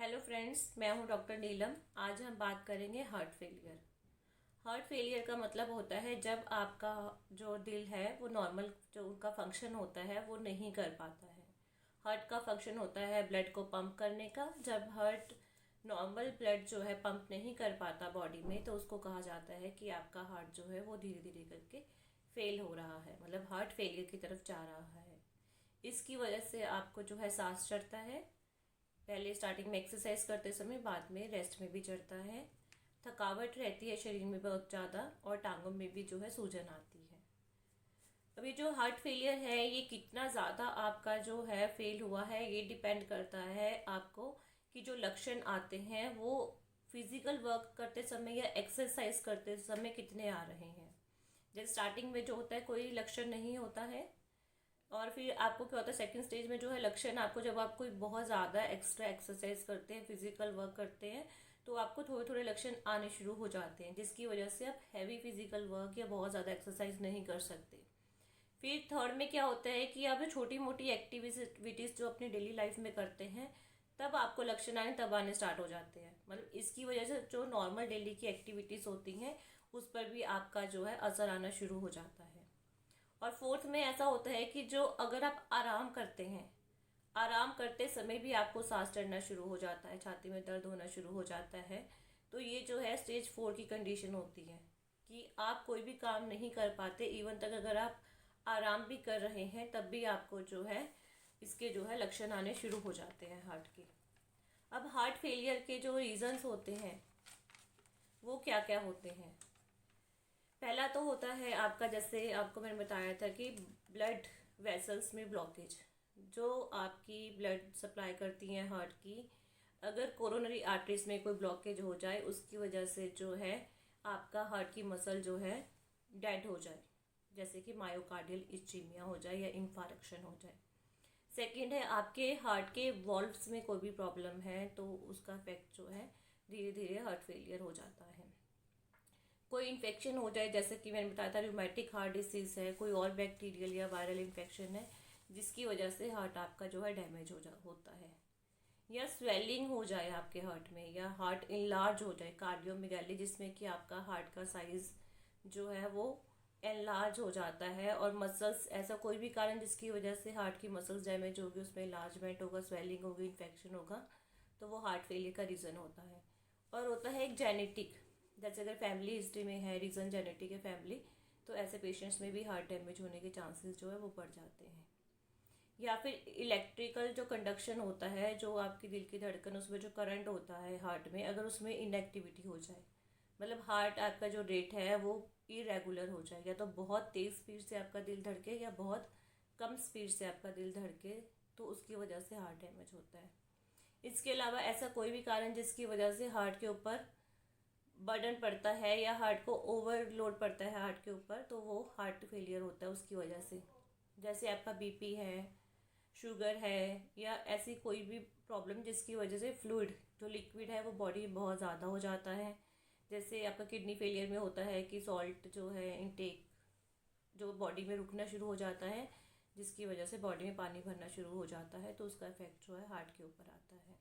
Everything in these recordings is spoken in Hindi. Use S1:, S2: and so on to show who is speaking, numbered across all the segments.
S1: हेलो फ्रेंड्स, मैं हूं डॉक्टर नीलम। आज हम बात करेंगे हार्ट फेलियर। हार्ट फेलियर का मतलब होता है जब आपका जो दिल है वो नॉर्मल जो उनका फंक्शन होता है वो नहीं कर पाता है। हार्ट का फंक्शन होता है ब्लड को पंप करने का। जब हार्ट नॉर्मल ब्लड जो है पंप नहीं कर पाता बॉडी में तो उसको कहा जाता है कि आपका हार्ट जो है वो धीरे धीरे करके फेल हो रहा है, मतलब हार्ट फेलियर की तरफ जा रहा है। इसकी वजह से आपको जो है सांस चढ़ता है, पहले स्टार्टिंग में एक्सरसाइज करते समय, बाद में रेस्ट में भी चढ़ता है। थकावट रहती है शरीर में बहुत ज़्यादा और टांगों में भी जो है सूजन आती है। अभी जो हार्ट फेलियर है ये कितना ज़्यादा आपका जो है फेल हुआ है ये डिपेंड करता है आपको कि जो लक्षण आते हैं वो फिजिकल वर्क करते समय या एक्सरसाइज करते समय कितने आ रहे हैं। जैसे स्टार्टिंग में जो होता है कोई लक्षण नहीं होता है, और फिर आपको क्या होता है सेकंड स्टेज में जो है लक्षण आपको, जब आप कोई बहुत ज़्यादा एक्स्ट्रा एक्सरसाइज करते हैं, फिजिकल वर्क करते हैं, तो आपको थोड़े थोड़े लक्षण आने शुरू हो जाते हैं जिसकी वजह से आप हैवी फिजिकल वर्क या बहुत ज़्यादा एक्सरसाइज नहीं कर सकते। फिर थर्ड में क्या होता है कि आप छोटी मोटी एक्टिविटीज़ जो अपनी डेली लाइफ में करते हैं तब आपको लक्षण आने तब आने स्टार्ट हो जाते हैं। मतलब इसकी वजह से जो नॉर्मल डेली की एक्टिविटीज़ होती हैं उस पर भी आपका जो है असर आना शुरू हो जाता है। और फोर्थ में ऐसा होता है कि जो अगर आप आराम करते हैं, आराम करते समय भी आपको सांस चढ़ना शुरू हो जाता है, छाती में दर्द होना शुरू हो जाता है, तो ये जो है स्टेज 4 की कंडीशन होती है कि आप कोई भी काम नहीं कर पाते। इवन तक अगर आप आराम भी कर रहे हैं तब भी आपको जो है इसके जो है लक्षण आने शुरू हो जाते हैं हार्ट के। अब हार्ट फेलियर के जो रीजंस होते हैं वो क्या क्या होते हैं। पहला तो होता है आपका, जैसे आपको मैंने बताया था कि ब्लड वेसल्स में ब्लॉकेज, जो आपकी ब्लड सप्लाई करती हैं हार्ट की, अगर कोरोनरी आर्टरीज में कोई ब्लॉकेज हो जाए उसकी वजह से जो है आपका हार्ट की मसल जो है डेड हो जाए, जैसे कि मायोकार्डियल इस्चीमिया हो जाए या इन्फार्क्शन हो जाए। सेकंड है आपके हार्ट के वॉल्व्स में कोई भी प्रॉब्लम है तो उसका इफेक्ट जो है धीरे धीरे हार्ट फेलियर हो जाता है। कोई इन्फेक्शन हो जाए, जैसे कि मैंने बताया था रूमेटिक हार्ट डिसीज है, कोई और बैक्टीरियल या वायरल इन्फेक्शन है जिसकी वजह से हार्ट आपका जो है डैमेज होता है। या स्वेलिंग हो जाए आपके हार्ट में, या हार्ट इनलार्ज हो जाए, कार्डियोमेगाली, जिसमें कि आपका हार्ट का साइज जो है वो एनलार्ज हो जाता है, और मसल्स, ऐसा कोई भी कारण जिसकी वजह से हार्ट की मसल्स डैमेज होगी, उसमें इलार्जमेंट होगा, स्वेलिंग होगी, इन्फेक्शन होगा, तो वो हार्ट फेलियर का रीज़न होता है। और होता है एक जेनेटिक, जैसे अगर फैमिली हिस्ट्री में है, रीज़न जेनेटिक है फैमिली, तो ऐसे पेशेंट्स में भी हार्ट डैमेज होने के चांसेस जो है वो बढ़ जाते हैं। या फिर इलेक्ट्रिकल जो कंडक्शन होता है, जो आपकी दिल की धड़कन, उसमें जो करंट होता है हार्ट में, अगर उसमें इनएक्टिविटी हो जाए, मतलब हार्ट आपका जो रेट है वो इरेगुलर हो जाए, या तो बहुत तेज़ स्पीड से आपका दिल धड़के या बहुत कम स्पीड से आपका दिल धड़के, तो उसकी वजह से हार्ट डैमेज होता है। इसके अलावा ऐसा कोई भी कारण जिसकी वजह से हार्ट के ऊपर बर्डन पड़ता है या हार्ट को ओवरलोड पड़ता है हार्ट के ऊपर, तो वो हार्ट फेलियर होता है उसकी वजह से। जैसे आपका बीपी है, शुगर है, या ऐसी कोई भी प्रॉब्लम जिसकी वजह से फ्लूइड जो लिक्विड है वो बॉडी में बहुत ज़्यादा हो जाता है। जैसे आपका किडनी फेलियर में होता है कि सॉल्ट जो है इनटेक जो बॉडी में रुकना शुरू हो जाता है, जिसकी वजह से बॉडी में पानी भरना शुरू हो जाता है, तो उसका इफेक्ट जो है हार्ट के ऊपर आता है।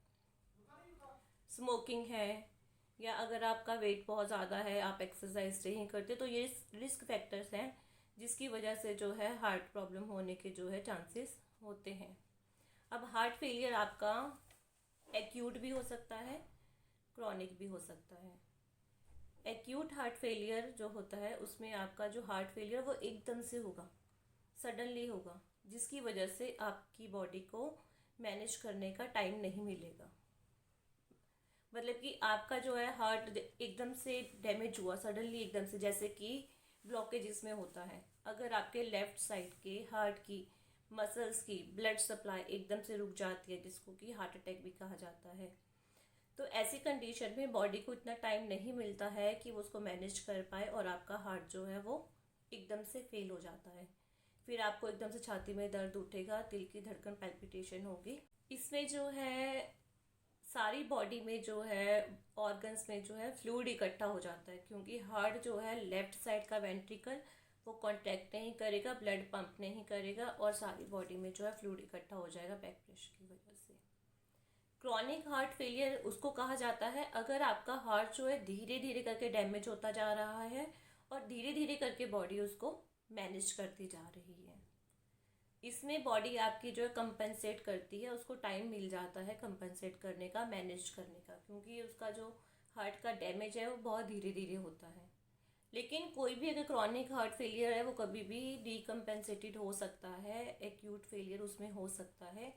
S1: स्मोकिंग है, या अगर आपका वेट बहुत ज़्यादा है, आप एक्सरसाइज नहीं करते, तो ये रिस्क फैक्टर्स हैं जिसकी वजह से जो है हार्ट प्रॉब्लम होने के जो है चांसेस होते हैं। अब हार्ट फेलियर आपका एक्यूट भी हो सकता है, क्रॉनिक भी हो सकता है। एक्यूट हार्ट फेलियर जो होता है उसमें आपका जो हार्ट फेलियर वो एकदम से होगा, सडनली होगा, जिसकी वजह से आपकी बॉडी को मैनेज करने का टाइम नहीं मिलेगा। मतलब कि आपका जो है हार्ट एकदम से डैमेज हुआ सडनली, एकदम से, जैसे कि ब्लॉकेज में होता है। अगर आपके लेफ्ट साइड के हार्ट की मसल्स की ब्लड सप्लाई एकदम से रुक जाती है, जिसको कि हार्ट अटैक भी कहा जाता है, तो ऐसी कंडीशन में बॉडी को इतना टाइम नहीं मिलता है कि वो उसको मैनेज कर पाए, और आपका हार्ट जो है वो एकदम से फेल हो जाता है। फिर आपको एकदम से छाती में दर्द उठेगा, दिल की धड़कन पैल्पिटेशन होगी। इसमें जो है सारी बॉडी में जो है ऑर्गन्स में जो है फ्लूइड इकट्ठा हो जाता है, क्योंकि हार्ट जो है लेफ्ट साइड का वेंट्रिकल वो कॉन्ट्रैक्ट नहीं करेगा, ब्लड पंप नहीं करेगा, और सारी बॉडी में जो है फ्लूइड इकट्ठा हो जाएगा बैक प्रेशर की वजह से। क्रॉनिक हार्ट फेलियर उसको कहा जाता है अगर आपका हार्ट जो है धीरे धीरे करके डैमेज होता जा रहा है और धीरे धीरे करके बॉडी उसको मैनेज करती जा रही है। इसमें बॉडी आपकी जो है कंपनसेट करती है, उसको टाइम मिल जाता है कंपनसेट करने का, मैनेज करने का, क्योंकि उसका जो हार्ट का डैमेज है वो बहुत धीरे धीरे होता है। लेकिन कोई भी अगर क्रॉनिक हार्ट फेलियर है वो कभी भी डीकम्पेंसेटेड हो सकता है, एक्यूट फेलियर उसमें हो सकता है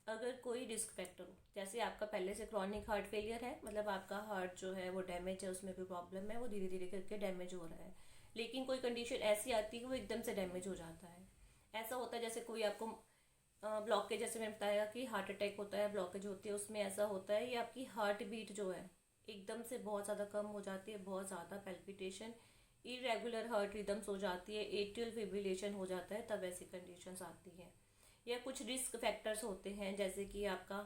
S1: अगर कोई रिस्क फैक्टर हो। जैसे आपका पहले से क्रॉनिक हार्ट फेलियर है, मतलब आपका हार्ट जो है वो डैमेज है, उसमें कोई प्रॉब्लम है, वो धीरे धीरे करके डैमेज हो रहा है। लेकिन कोई कंडीशन ऐसी आती है कि वो एकदम से डैमेज हो जाता है। ऐसा होता है जैसे कोई आपको ब्लॉकेज, जैसे मैंने बताया कि हार्ट अटैक होता है, ब्लॉकेज होती है, उसमें ऐसा होता है ये आपकी हार्ट बीट जो है एकदम से बहुत ज़्यादा कम हो जाती है, बहुत ज़्यादा पैल्पिटेशन, इरेगुलर हार्ट रिदम्स हो जाती है, एट्रियल फिब्रिलेशन हो जाता है, तब ऐसी कंडीशंस आती हैं। या कुछ रिस्क फैक्टर्स होते हैं, जैसे कि आपका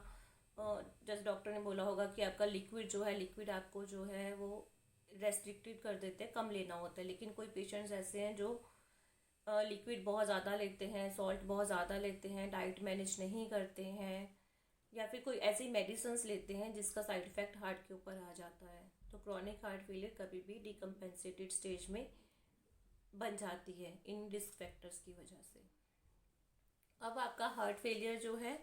S1: जैसे डॉक्टर ने बोला होगा कि आपका लिक्विड जो है, लिक्विड आपको जो है वो रेस्ट्रिक्टेड कर देते हैं, कम लेना होता है। लेकिन कोई पेशेंट्स ऐसे हैं जो लिक्विड बहुत ज़्यादा लेते हैं, सॉल्ट बहुत ज़्यादा लेते हैं, डाइट मैनेज नहीं करते हैं, या फिर कोई ऐसी मेडिसिन्स लेते हैं जिसका साइड इफ़ेक्ट हार्ट के ऊपर आ जाता है। तो क्रॉनिक हार्ट फेलियर कभी भी डिकम्पेंसेटेड स्टेज में बन जाती है इन रिस्क फैक्टर्स की वजह से। अब आपका हार्ट फेलियर जो है,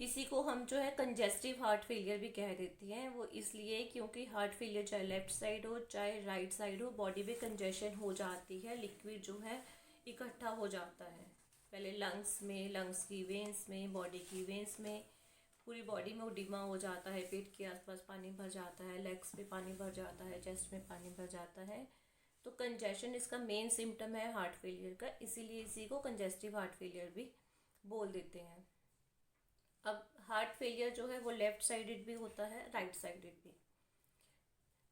S1: इसी को हम जो है कंजेस्टिव हार्ट फेलियर भी कह देते हैं। वो इसलिए क्योंकि हार्ट फेलियर चाहे लेफ्ट साइड हो चाहे राइट साइड हो, बॉडी में कंजेशन हो जाती है, लिक्विड जो है इकट्ठा हो जाता है। पहले लंग्स में, लंग्स की वेन्स में, बॉडी की वेन्स में, पूरी बॉडी में उडिमा हो जाता है, पेट के आसपास पानी भर जाता है, लेग्स पे पानी भर जाता है, चेस्ट में पानी भर जाता है। तो कंजेशन इसका मेन सिम्टम है हार्ट फेलियर का, इसीलिए इसी को कंजेस्टिव हार्ट फेलियर भी बोल देते हैं। अब हार्ट फेलियर जो है वो लेफ्ट साइडेड भी होता है, राइट साइडेड भी।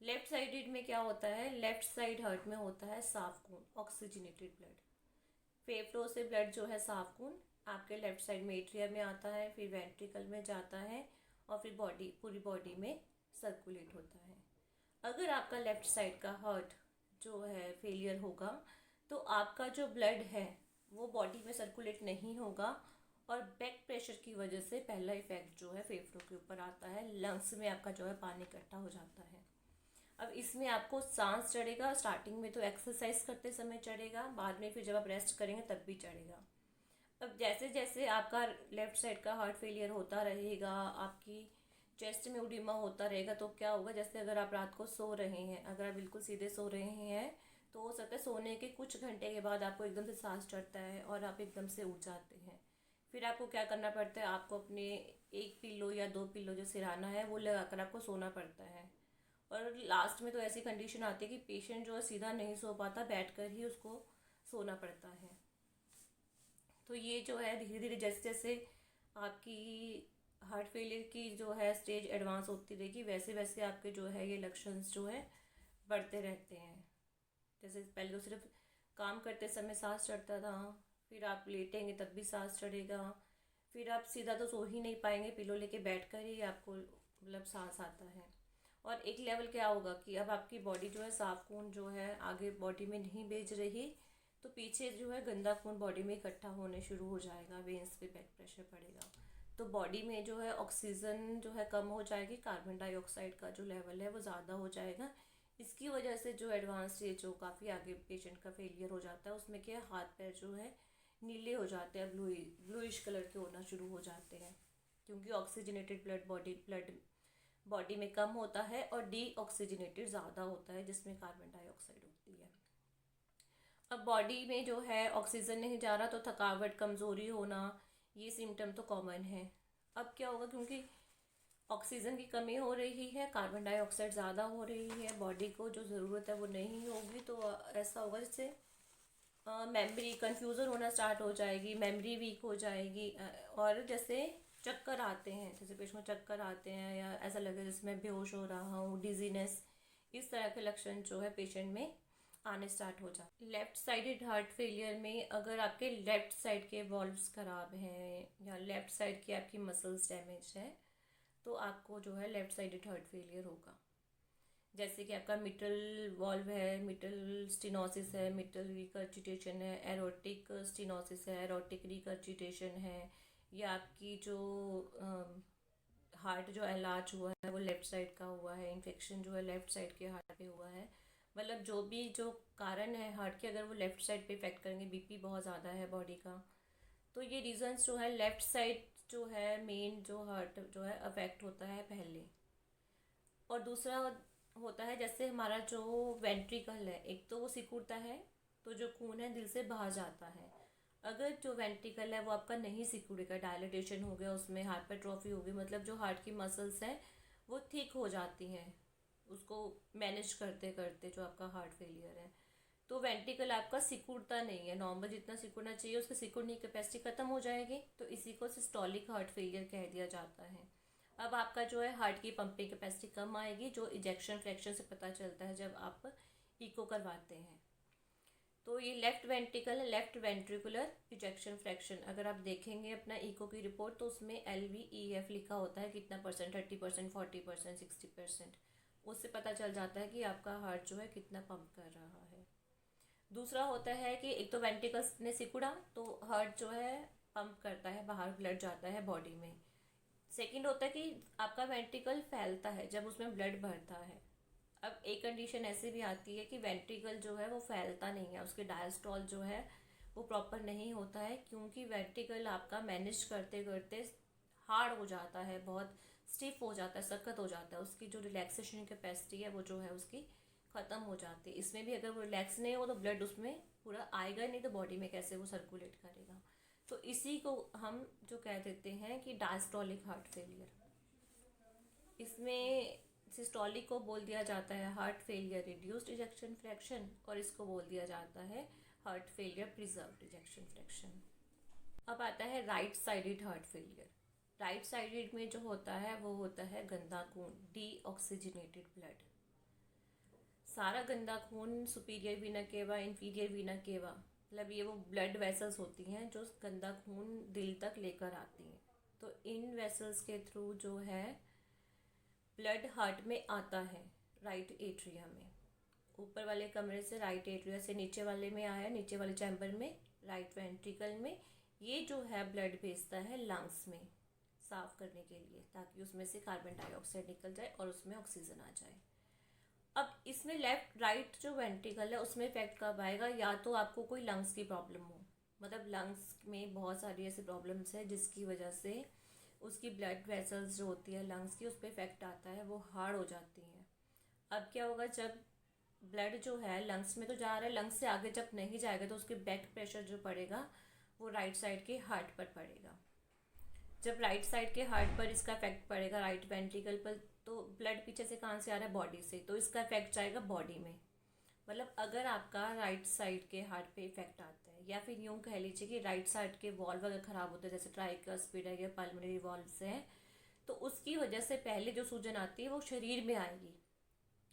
S1: लेफ्ट साइडेड में क्या होता है, लेफ्ट साइड हार्ट में होता है साफ खून, ऑक्सीजनेटेड ब्लड। फेफड़ों से ब्लड जो है साफ खून आपके लेफ्ट साइड में एट्रिया में आता है, फिर वेंट्रिकल में जाता है और फिर बॉडी, पूरी बॉडी में सर्कुलेट होता है। अगर आपका लेफ्ट साइड का हार्ट जो है फेलियर होगा तो आपका जो ब्लड है वो बॉडी में सर्कुलेट नहीं होगा और बैक प्रेशर की वजह से पहला इफेक्ट जो है फेफड़ों के ऊपर आता है, लंग्स में आपका जो है पानी इकट्ठा हो जाता है। अब इसमें आपको सांस चढ़ेगा, स्टार्टिंग में तो एक्सरसाइज करते समय चढ़ेगा, बाद में फिर जब आप रेस्ट करेंगे तब भी चढ़ेगा। अब जैसे जैसे आपका लेफ्ट साइड का हार्ट फेलियर होता रहेगा, आपकी चेस्ट में उडिमा होता रहेगा, तो क्या होगा, जैसे अगर आप रात को सो रहे हैं, अगर आप बिल्कुल सीधे सो रहे हैं तो हो सकता है सोने के कुछ घंटे के बाद आपको एकदम से सांस चढ़ता है और आप एकदम से उठ जाते हैं। फिर आपको क्या करना पड़ता है, आपको अपने एक पिल्लो या दो पिल्लो जो सिरहाना है वो लगाकर आपको सोना पड़ता है। और लास्ट में तो ऐसी कंडीशन आती है कि पेशेंट जो है सीधा नहीं सो पाता, बैठकर ही उसको सोना पड़ता है। तो ये जो है धीरे धीरे जैसे जैसे आपकी हार्ट फेलियर की जो है स्टेज एडवांस होती रहेगी, वैसे वैसे आपके जो है ये लक्षण जो है बढ़ते रहते हैं। जैसे पहले तो सिर्फ काम करते समय सांस चढ़ता था, फिर आप लेटेंगे तब भी सांस चढ़ेगा, फिर आप सीधा तो सो ही नहीं पाएंगे, पिलो लेके बैठ कर ही आपको मतलब सांस आता है। और एक लेवल क्या होगा कि अब आपकी बॉडी जो है साफ खून जो है आगे बॉडी में नहीं भेज रही, तो पीछे जो है गंदा खून बॉडी में इकट्ठा होने शुरू हो जाएगा, वेन्स पे बैक प्रेशर पड़ेगा, तो बॉडी में जो है ऑक्सीजन जो है कम हो जाएगी, कार्बन डाइऑक्साइड का जो लेवल है वो ज़्यादा हो जाएगा। इसकी वजह से जो एडवांस स्टेज जो काफ़ी आगे पेशेंट का फेलियर हो जाता है, उसमें क्या हाथ पैर जो है नीले हो जाते हैं, ब्लूइश कलर के होना शुरू हो जाते हैं, क्योंकि ऑक्सीजनेटेड ब्लड बॉडी में कम होता है और डीऑक्सीजनेटेड ज़्यादा होता है, जिसमें कार्बन डाइऑक्साइड होती है। अब बॉडी में जो है ऑक्सीजन नहीं जा रहा तो थकावट, कमज़ोरी होना, ये सिम्टम तो कॉमन है। अब क्या होगा, क्योंकि ऑक्सीजन की कमी हो रही है, कार्बन डाइऑक्साइड ज़्यादा हो रही है, बॉडी को जो ज़रूरत है वो नहीं होगी, तो ऐसा होगा जैसे मेमोरी कन्फ्यूज़न होना स्टार्ट हो जाएगी, मेमोरी वीक हो जाएगी, और जैसे चक्कर आते हैं, जैसे पेशेंट को चक्कर आते हैं या ऐसा लगे जैसे मैं बेहोश हो रहा हूँ, डिजीनेस, इस तरह के लक्षण जो है पेशेंट में आने स्टार्ट हो जाते। लेफ्ट साइडेड हार्ट फेलियर में अगर आपके लेफ्ट साइड के वॉल्व्स ख़राब हैं या लेफ्ट साइड की आपकी मसल्स डैमेज है, तो आपको जो है लेफ्ट साइडेड हार्ट फेलियर होगा। जैसे कि आपका मिटल वॉल्व है, मिटल स्टिनोसिस है, मिटल रिकर्जिटेशन है, एरोटिक स्टिनोसिस है, एरोटिक रिकर्जिटेशन है, या आपकी जो हार्ट जो एनलार्ज हुआ है वो लेफ़्ट साइड का हुआ है, इन्फेक्शन जो है लेफ़्ट साइड के हार्ट पे हुआ है, मतलब जो भी जो कारण है हार्ट के, अगर वो लेफ़्ट साइड पे इफेक्ट करेंगे, बीपी बहुत ज़्यादा है बॉडी का, तो ये रीजंस जो है लेफ़्ट साइड जो है मेन जो हार्ट जो है अफेक्ट होता है पहले। और दूसरा होता है जैसे हमारा जो वेंट्रिकल है, एक तो वो सिकुड़ता है तो जो खून है दिल से बाहर जाता है। अगर जो वेंट्रिकल है वो आपका नहीं सिकुड़ेगा, डायलिटेशन हो गया, उसमें हाइपरट्रॉफी हो गई, मतलब जो हार्ट की मसल्स हैं वो थिक हो जाती हैं उसको मैनेज करते करते, जो आपका हार्ट फेलियर है, तो वेंट्रिकल आपका सिकुड़ता नहीं है, नॉर्मल जितना सिकुड़ना चाहिए उसकी सिकुड़ने की कैपेसिटी खत्म हो जाएगी, तो इसी को सिस्टोलिक हार्ट फेलियर कह दिया जाता है। अब आपका जो है हार्ट की पंपिंग कैपेसिटी कम आएगी, जो इजेक्शन फ्रैक्शन से पता चलता है जब आप इको करवाते हैं। तो ये left ventricle, left ventricular ejection fraction, अगर आप देखेंगे अपना इको की रिपोर्ट तो उसमें LVEF लिखा होता है, कितना परसेंट, 30%, 40%, 60%, उससे पता चल जाता है कि आपका हार्ट जो है कितना पंप कर रहा है। दूसरा होता है कि एक तो वेंट्रिकल्स ने सिकुड़ा तो हार्ट जो है पंप करता है, बाहर ब्लड जाता है बॉडी में। सेकंड होता है कि आपका वेंट्रिकल फैलता है जब उसमें ब्लड भरता है। अब एक कंडीशन ऐसी भी आती है कि वेंट्रिकल जो है वो फैलता नहीं है, उसके डायस्टॉल जो है वो प्रॉपर नहीं होता है, क्योंकि वेंट्रिकल आपका मैनेज करते करते हार्ड हो जाता है, बहुत स्टिफ हो जाता है, सख्त हो जाता है, उसकी जो रिलैक्सेशन कैपेसिटी है वो जो है उसकी ख़त्म हो जाती है। इसमें भी अगर वो रिलैक्स नहीं हो तो ब्लड उसमें पूरा आएगा नहीं, तो बॉडी में कैसे वो सर्कुलेट करेगा। तो इसी को हम जो कह देते हैं कि डायस्टोलिक हार्ट फेलियर। इसमें सिस्टोलिक को बोल दिया जाता है heart failure reduced ejection fraction, और इसको बोल दिया जाता है heart failure preserved ejection fraction. अब आता है right sided heart failure. Right sided में जो होता है वो होता है गंदा खून, डीऑक्सीजनेटेड ब्लड। सारा गंदा खून सुपीरियर वीना केवा, इंफीरियर वीना केवा, मतलब ये वो ब्लड वेसल्स होती हैं जो गंदा खून दिल तक लेकर आती हैं। तो इन वेसल्स के थ्रू जो है ब्लड हार्ट में आता है, राइट एट्रिया में, ऊपर वाले कमरे से राइट एट्रिया से नीचे वाले में आया, नीचे वाले चैम्बर में, राइट वेंट्रिकल में, ये जो है ब्लड भेजता है लंग्स में साफ करने के लिए, ताकि उसमें से कार्बन डाइऑक्साइड निकल जाए और उसमें ऑक्सीजन आ जाए। अब इसमें लेफ्ट राइट जो वेंट्रिकल है उसमें इफेक्ट कब आएगा, या तो आपको कोई लंग्स की प्रॉब्लम हो, मतलब लंग्स में बहुत सारी ऐसी प्रॉब्लम्स है जिसकी वजह से उसकी ब्लड वेसल्स जो होती है लंग्स की उस पर इफेक्ट आता है, वो हार्ड हो जाती हैं। अब क्या होगा, जब ब्लड जो है लंग्स में तो जा रहा है, लंग्स से आगे जब नहीं जाएगा तो उसके बैक प्रेशर जो पड़ेगा वो राइट साइड के हार्ट पर पड़ेगा। जब राइट साइड के हार्ट पर इसका इफेक्ट पड़ेगा, राइट वेंट्रिकल पर, तो ब्लड पीछे से कहाँ से आ रहा है, बॉडी से, तो इसका इफेक्ट जाएगा बॉडी में। मतलब अगर आपका राइट साइड के हार्ट पे इफेक्ट आता है, या फिर यूँ कह लीजिए कि राइट साइड के वॉल्व अगर ख़राब होते हैं, जैसे ट्राइकस्पिड है या पल्मोनरी वॉल्व्स हैं, तो उसकी वजह से पहले जो सूजन आती है वो शरीर में आएगी,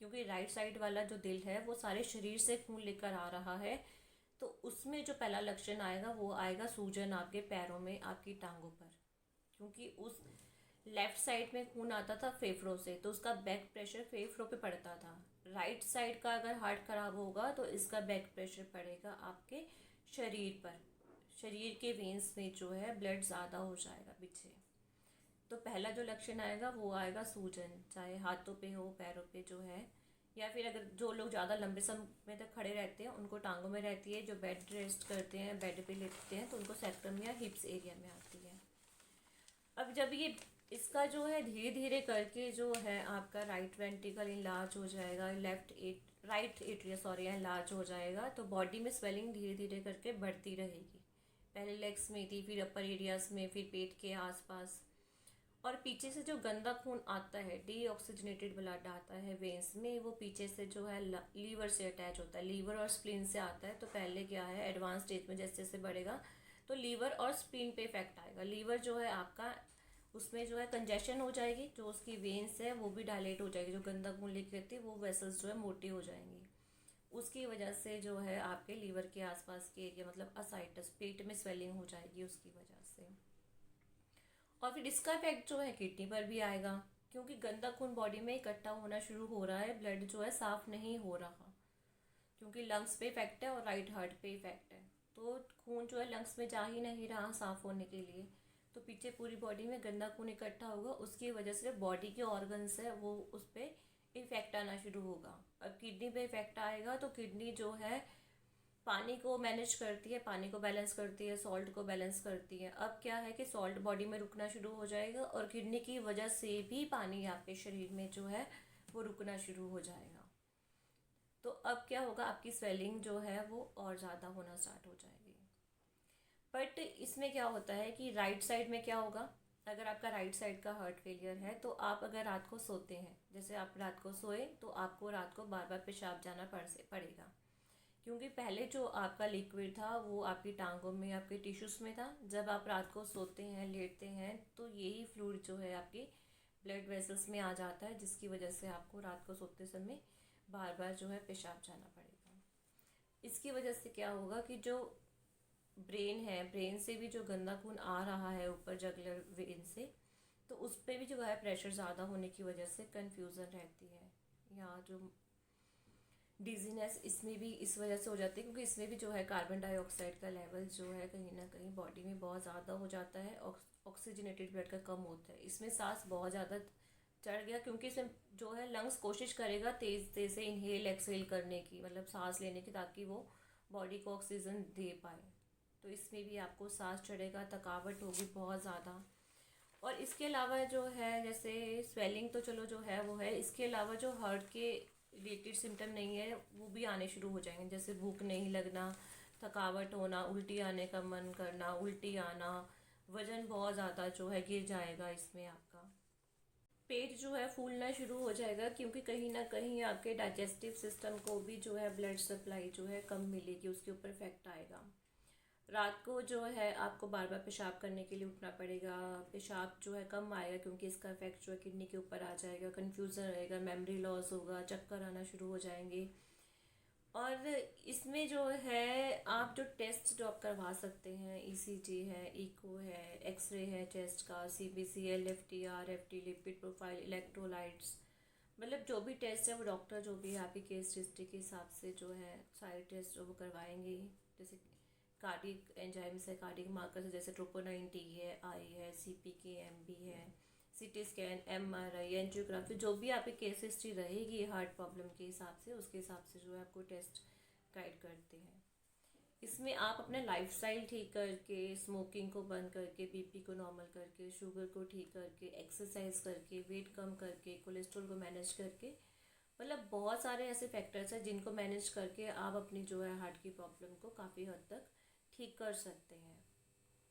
S1: क्योंकि राइट साइड वाला जो दिल है वो सारे शरीर से खून लेकर आ रहा है। तो उसमें जो पहला लक्षण आएगा वो आएगा सूजन आपके पैरों में, आपकी टांगों पर, क्योंकि उस लेफ्ट साइड में खून आता था फेफड़ों से, तो उसका बैक प्रेशर फेफड़ों पे पड़ता था। राइट साइड का अगर हार्ट खराब होगा तो इसका बैक प्रेशर पड़ेगा आपके शरीर पर, शरीर के वेन्स में जो है ब्लड ज़्यादा हो जाएगा पीछे। तो पहला जो लक्षण आएगा वो आएगा सूजन, चाहे हाथों पे हो, पैरों पे जो है, या फिर अगर जो लोग ज़्यादा लंबे समय तक खड़े रहते हैं उनको टांगों में रहती है, जो बेड रेस्ट करते हैं, बेड पे लेटते हैं, तो उनको सैक्रम या हिप्स एरिया में आती है। अब जब ये इसका जो है धीरे धीरे करके जो है आपका राइट वेंट्रिकल इनलार्ज हो जाएगा, राइट एट्रिया सॉरी इनलार्ज हो जाएगा, तो बॉडी में स्वेलिंग धीरे धीरे करके बढ़ती रहेगी। पहले लेग्स में थी, फिर अपर एरियाज में, फिर पेट के आसपास। और पीछे से जो गंदा खून आता है, डीऑक्सीजनेटेड ब्लड आता है वेन्स में, वो पीछे से जो है लीवर से अटैच होता है, लीवर और स्प्लीन से आता है। तो पहले क्या है, एडवांस स्टेज में जैसे जैसे बढ़ेगा तो लीवर और स्प्लीन पे इफेक्ट आएगा। लीवर जो है आपका, उसमें जो है कंजेशन हो जाएगी, जो उसकी वेन्स है वो भी डायलेट हो जाएगी, जो गंदा खून लेके रहती है वो वेसल्स जो है मोटी हो जाएंगी। उसकी वजह से जो है आपके लीवर के आसपास के एरिया, मतलब असाइटस, पेट में स्वेलिंग हो जाएगी उसकी वजह से। और फिर इसका इफेक्ट जो है किडनी पर भी आएगा, क्योंकि गंदा खून बॉडी में इकट्ठा होना शुरू हो रहा है, ब्लड जो है साफ नहीं हो रहा, क्योंकि लंग्स पे इफेक्ट है और राइट हार्ट पे इफेक्ट है, तो खून जो है लंग्स में जा ही नहीं रहा साफ होने के लिए। तो पीछे पूरी बॉडी में गंदा खून इकट्ठा होगा, उसकी वजह से बॉडी के ऑर्गन्स है वो उस पर इफेक्ट आना शुरू होगा। अब किडनी पे इफेक्ट आएगा तो किडनी जो है पानी को मैनेज करती है, पानी को बैलेंस करती है, सॉल्ट को बैलेंस करती है। अब क्या है कि सॉल्ट बॉडी में रुकना शुरू हो जाएगा और किडनी की वजह से भी पानी आपके शरीर में जो है वो रुकना शुरू हो जाएगा। तो अब क्या होगा, आपकी स्वेलिंग जो है वो और ज़्यादा होना स्टार्ट हो जाएगी। बट इसमें क्या होता है कि राइट साइड में क्या होगा, अगर आपका राइट साइड का हार्ट फेलियर है तो आप अगर रात को सोते हैं, जैसे आप रात को सोए तो आपको रात को बार बार पेशाब जाना पड़ेगा, क्योंकि पहले जो आपका लिक्विड था वो आपकी टांगों में, आपके टिश्यूज़ में था। जब आप रात को सोते हैं, लेटते हैं, तो यही फ्लूइड जो है आपकी ब्लड वेसल्स में आ जाता है, जिसकी वजह से आपको रात को सोते समय बार बार जो है पेशाब जाना पड़ेगा। इसकी वजह से क्या होगा कि जो ब्रेन है, ब्रेन से भी जो गंदा खून आ रहा है ऊपर जगुलर वेन से, तो उस पर भी जो है प्रेशर ज़्यादा होने की वजह से कन्फ्यूज़न रहती है, या जो डिजीनेस इसमें भी इस वजह से हो जाती है, क्योंकि इसमें भी जो है कार्बन डाइऑक्साइड का लेवल जो है कहीं ना कहीं बॉडी में बहुत ज़्यादा हो जाता है। ऑक्सीजनेटेड ब्लड का कम होता है, इसमें सांस बहुत ज़्यादा चढ़ गया, क्योंकि इसमें जो है लंग्स कोशिश करेगा तेज़ तेज़ से इनहेल एक्सहेल करने की, मतलब सांस लेने की, ताकि वो बॉडी को ऑक्सीजन दे पाए। तो इसमें भी आपको सांस चढ़ेगा, थकावट होगी बहुत ज़्यादा। और इसके अलावा जो है जैसे स्वेलिंग तो चलो जो है वो है, इसके अलावा जो हार्ट के रिलेटेड सिम्टम नहीं है वो भी आने शुरू हो जाएंगे, जैसे भूख नहीं लगना, थकावट होना, उल्टी आने का मन करना, उल्टी आना, वज़न बहुत ज़्यादा जो है गिर जाएगा। इसमें आपका पेट जो है फूलना शुरू हो जाएगा, क्योंकि कहीं ना कहीं आपके डाइजेस्टिव सिस्टम को भी जो है ब्लड सप्लाई जो है कम मिलेगी, उसके ऊपर इफेक्ट आएगा। रात को जो है आपको बार बार पेशाब करने के लिए उठना पड़ेगा, पेशाब जो है कम आएगा, क्योंकि इसका इफेक्ट जो है किडनी के ऊपर आ जाएगा, कन्फ्यूज़न रहेगा, मेमोरी लॉस होगा, चक्कर आना शुरू हो जाएंगे। और इसमें जो है आप जो टेस्ट जो आप करवा सकते हैं, ईसीजी है, इको है, एक्सरे है चेस्ट का, CBCL, FTR, FT, lipid profile, electrolytes, मतलब जो भी टेस्ट है वो डॉक्टर जो भी आपकी केस हिस्ट्री के हिसाब से जो है सारे टेस्ट जो वो करवाएंगे। जैसे कार्डिक एंजाइम्स है, कार्डिक मार्कर्स है, जैसे ट्रोपोनाइन टी है, आई है, सीपीके एमबी है, सीटी स्कैन, एमआरआई, एंजियोग्राफी, जो भी आपकी केस हिस्ट्री रहेगी हार्ट प्रॉब्लम के हिसाब से, उसके हिसाब से जो है आपको टेस्ट गाइड करते हैं। इसमें आप अपना लाइफस्टाइल ठीक करके, स्मोकिंग को बंद करके, बीपी को नॉर्मल करके, शुगर को ठीक करके, एक्सरसाइज करके, वेट कम करके, कोलेस्ट्रॉल को मैनेज करके, मतलब बहुत सारे ऐसे फैक्टर्स हैं जिनको मैनेज करके आप अपनी जो है हार्ट की प्रॉब्लम को काफ़ी हद तक ठीक कर सकते हैं।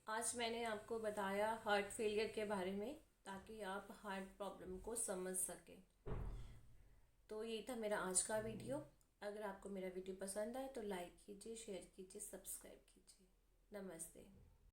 S1: आज मैंने आपको बताया हार्ट फेलियर के बारे में, ताकि आप हार्ट प्रॉब्लम को समझ सकें। तो ये था मेरा आज का वीडियो। अगर आपको मेरा वीडियो पसंद आए तो लाइक कीजिए, शेयर कीजिए, सब्सक्राइब कीजिए। नमस्ते।